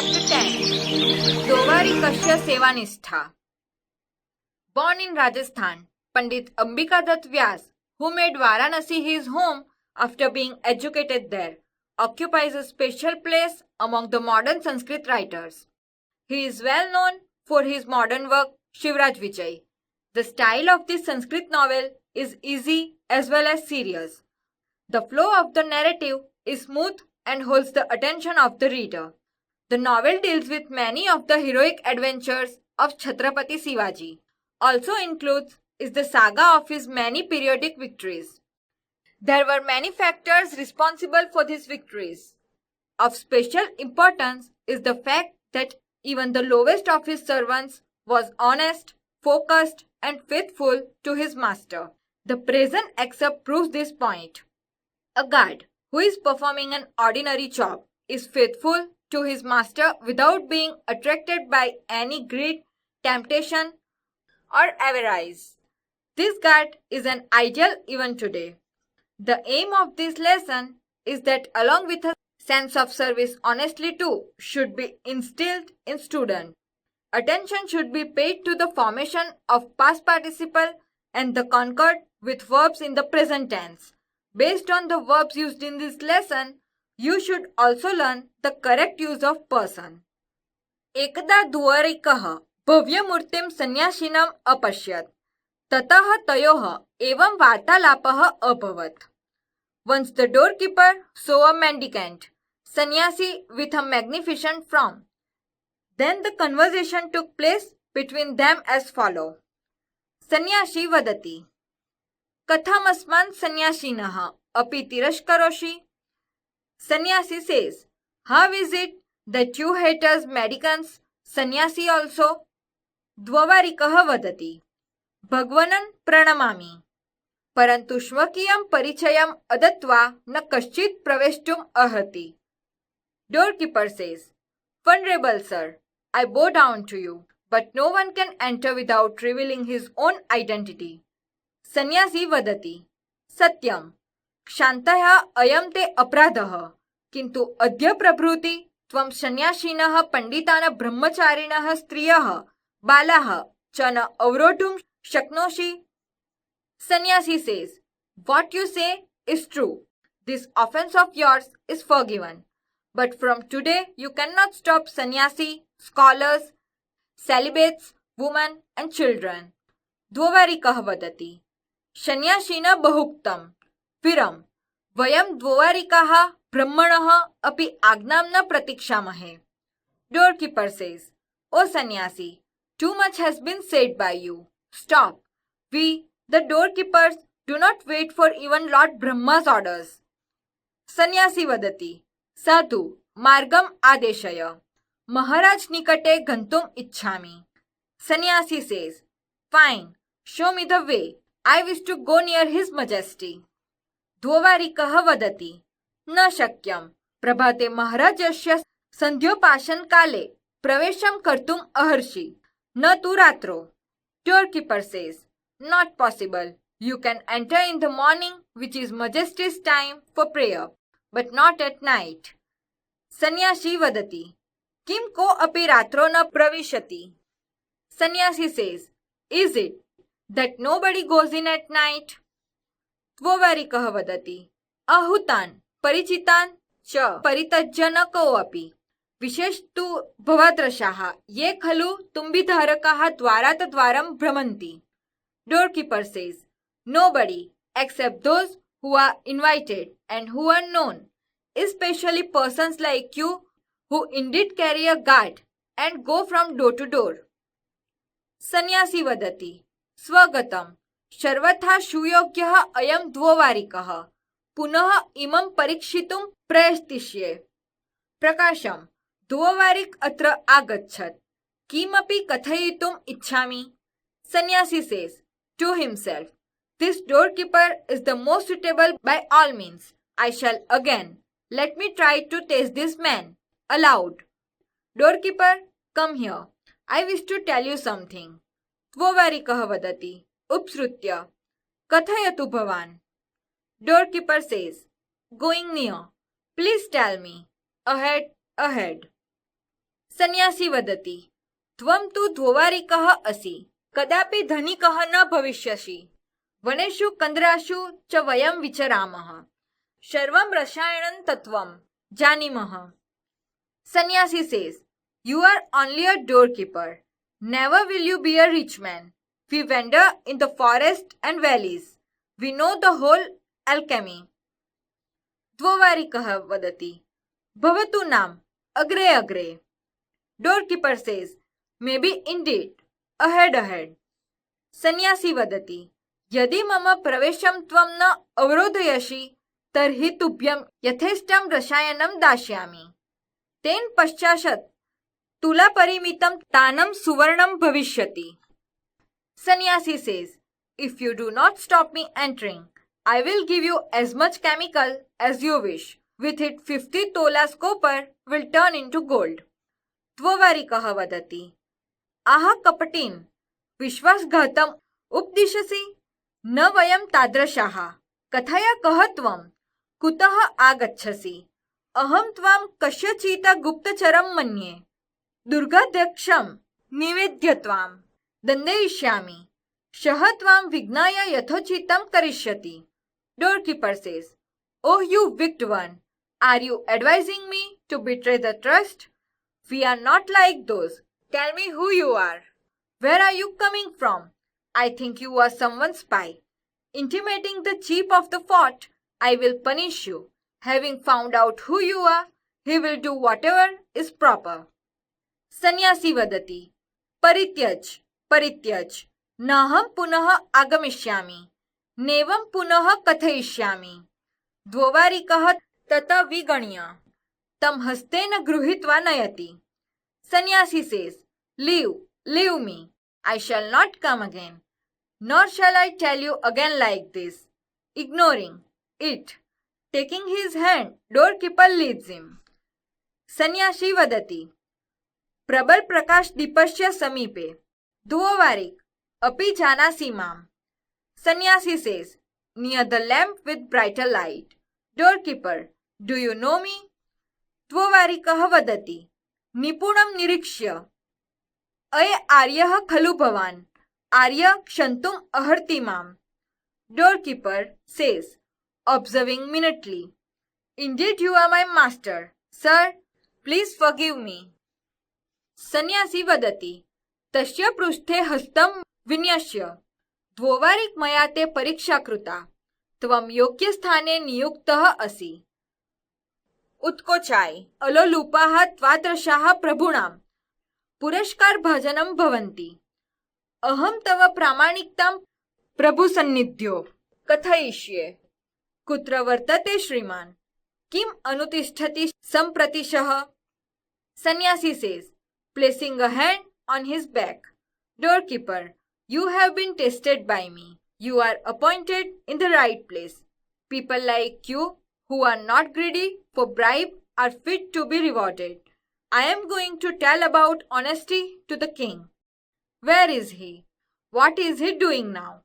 Chapter 10 Dwavarikasya Sevanistha. Born in Rajasthan, Pandit Ambikadutt Vyas, who made Varanasi his home after being educated there, occupies a special place among the modern Sanskrit writers. He is well known for his modern work Shivraj Vijay. The style of this Sanskrit novel is easy as well as serious. The flow of the narrative is smooth and holds the attention of the reader. The novel deals with many of the heroic adventures of Chhatrapati Shivaji. Also includes is the saga of his many periodic victories. There were many factors responsible for these victories. Of special importance is the fact that even the lowest of his servants was honest, focused, and faithful to his master. The present excerpt proves this point. A guard who is performing an ordinary job is faithful to his master without being attracted by any greed, temptation, or avarice. This guard is an ideal even today. The aim of this lesson is that along with a sense of service honestly too should be instilled in students. Attention should be paid to the formation of past participle and the concord with verbs in the present tense. Based on the verbs used in this lesson, you should also learn the correct use of person. एकदा द्वारिकः भव्यमूर्तिं सन्यासिनम् अपश्यत् ततः तयोः एवं वार्तालापः अभवत्. Once the doorkeeper saw a mendicant sannyasi with a magnificent form. Then the conversation took place between them as follows. Sannyasi vadati. Kathamasman sannyasiनः अपि तिरस्करोषि? Sannyasi says, how is it that you haters mendicants, sannyasi also? द्वारिकः वदति, भगवनं प्रणमामि, परन्तु स्वकीयं परिचयम् अदत्वा न कश्चित् प्रवेष्टुम् अर्हति. Doorkeeper says, Venerable sir, I bow down to you, but no one can enter without revealing his own identity. Sannyasi vadati, Satyam, क्षान्तः अयं ते अपराधः, किन्तु अद्य प्रभृति त्वं सन्यासिनः पंडितान् ब्रह्मचारिणः स्त्रियः बालाः च न अवरोढुं शक्नोषि. Sannyasi says, what you say is true. This offense of yours is forgiven. But from today you cannot stop sannyasi, scholars, celibates, women and children. द्वारिकः वदति, सन्यासिना बहुक्तं विरम वयं द्वारिकाः ब्रह्मणः अपि आज्ञां न प्रतीक्षामहे. Doorkeeper says, O sannyasi, too much has been said by you. Stop. We, the doorkeepers, do not wait for even Lord Brahma's orders. Sannyasi vadati, Sadhu, margam adeshaya. Maharaj nikate gantum ichchami. Sannyasi says, fine, show me the way. I wish to go near His Majesty. द्वारिकः वदति, न शक्यं, प्रभाते महाराजस्य सन्ध्योपासनकाले प्रवेशं कर्तुम् अर्हसि, न तु रात्रौ. Doorkeeper says, not possible. You can enter in the morning, which is Majesty's time for prayer, but not at night. Sannyasi vadati, किं को अपि रात्रौ न प्रविशति. Sannyasi says, is it that nobody goes in at night? द्वारिकः वदति, अहुतान् परिचितान् च परित्यज्य न कोऽपि, विशेष तु भवादृशाः ये खलु तुम्बिधारकाः द्वारात् द्वारं भ्रमन्ति. Doorkeeper says, nobody except those who are invited and who are known, especially persons like you who indeed carry a guard and go from door to door. Sannyasi vadati, स्वगतम् सर्वथा सुयोग्यः अयं द्वारिकः पुनः इमं परीक्षितुं प्रयतिष्ये. प्रकाशम् द्वारिक अत्र आगच्छत्, किमपि कथयितुम् इच्छामि. Sannyasi says to himself, this doorkeeper is the most suitable by all means. I shall again. Let me try to test this man. Aloud. Doorkeeper, come here. I wish to tell you something. द्वारिकः वदति, उपसृत्य, कथयतु भवान्. Doorkeeper says, going near, please tell me. Ahead, ahead. सन्यासी वदति त्वं तु धोवारिकः असि कदापि धनिकः न भविष्यसि वनेषु कन्द्रासु च वयं विचरामः सर्वं रसायनं तत्त्वं जानीमः. Sannyasi says, you are only a doorkeeper. Never will you be a rich man. We wander in the forest and valleys. We know the whole alchemy. Dvovarikah vadati. Bhavatu nam. Agre agre. Doorkeeper says, maybe indeed. Ahead. Sannyasi vadati. यदि मम प्रवेशं त्वं न अवरोधयसि तर्हि तुभ्यं यथेष्टं रसायनं दास्यामि. तेन पश्चात् तुला परिमितं तानं सुवर्णं भविष्यति. Sannyasi says, if you do not stop me entering, I will give you as much chemical as you wish. With it 50 tolas copper will turn into gold. Dvovarikah vadati. Aha kapatin. विश्वासघातम् उपदिशसि न वयं तादृशाः कथया कः त्वं कुतः आगच्छसि अहं त्वां कस्यचित् गुप्तचरं मन्ये दुर्गाध्यक्षं निवेद्य त्वां दण्डयिष्यामि सः त्वां विघ्नाय यथोचितं करिष्यति. Doorkeeper says, oh you wicked one, are you advising me to betray the trust? We are not like those. Tell me who you are. Where are you coming from? I think you are someone's spy. Intimating the chief of the fort, I will punish you. Having found out who you are, he will do whatever is proper. Sannyasi vadati. Parityaj. Naham punah agamishyami. Nevam punah kathayishyami. Dvovarikah tata viganya. Tam hastena gruhitva nayati. Sannyasi says, leave me. I shall not come again, nor shall I tell you again like this. Ignoring it, taking his hand, doorkeeper leads him. Sannyasi vadati. Prabal prakash dipasya samipe. Dvovarik, api janasi mam. Sannyasi says, near the lamp with brighter light. Doorkeeper, do you know me? Dvovarikah vadati. Nipunam nirikshya. अय आर्यः खलु भवान् आर्य क्षन्तुम् अर्हति माम्. Doorkeeper says, observing minutely, indeed you are my master. Sir, please forgive me. Sannyasi vadati. तस्य पृष्ठे हस्तं विन्यस्य. द्वोवारिक मया ते परीक्षा कृता. त्वं योग्यस्थाने नियुक्तः असि. उत्कोचाय अलोलुपाः त्वादृशाः प्रभूणाम् पुरस्कार भजनं भवन्ति. अहं तव प्रामाणिकतां प्रभुसन्निध्यो कथयिष्ये. कुत्र वर्तते श्रीमान् किम् अनुतिष्ठति सम्प्रतिशः. Sannyasi says, placing a hand on his back. Doorkeeper, you have been tested by me. You are appointed in the right place. People like you who are not greedy for bribe are fit to be rewarded. I am going to tell about honesty to the king. Where is he? What is he doing now?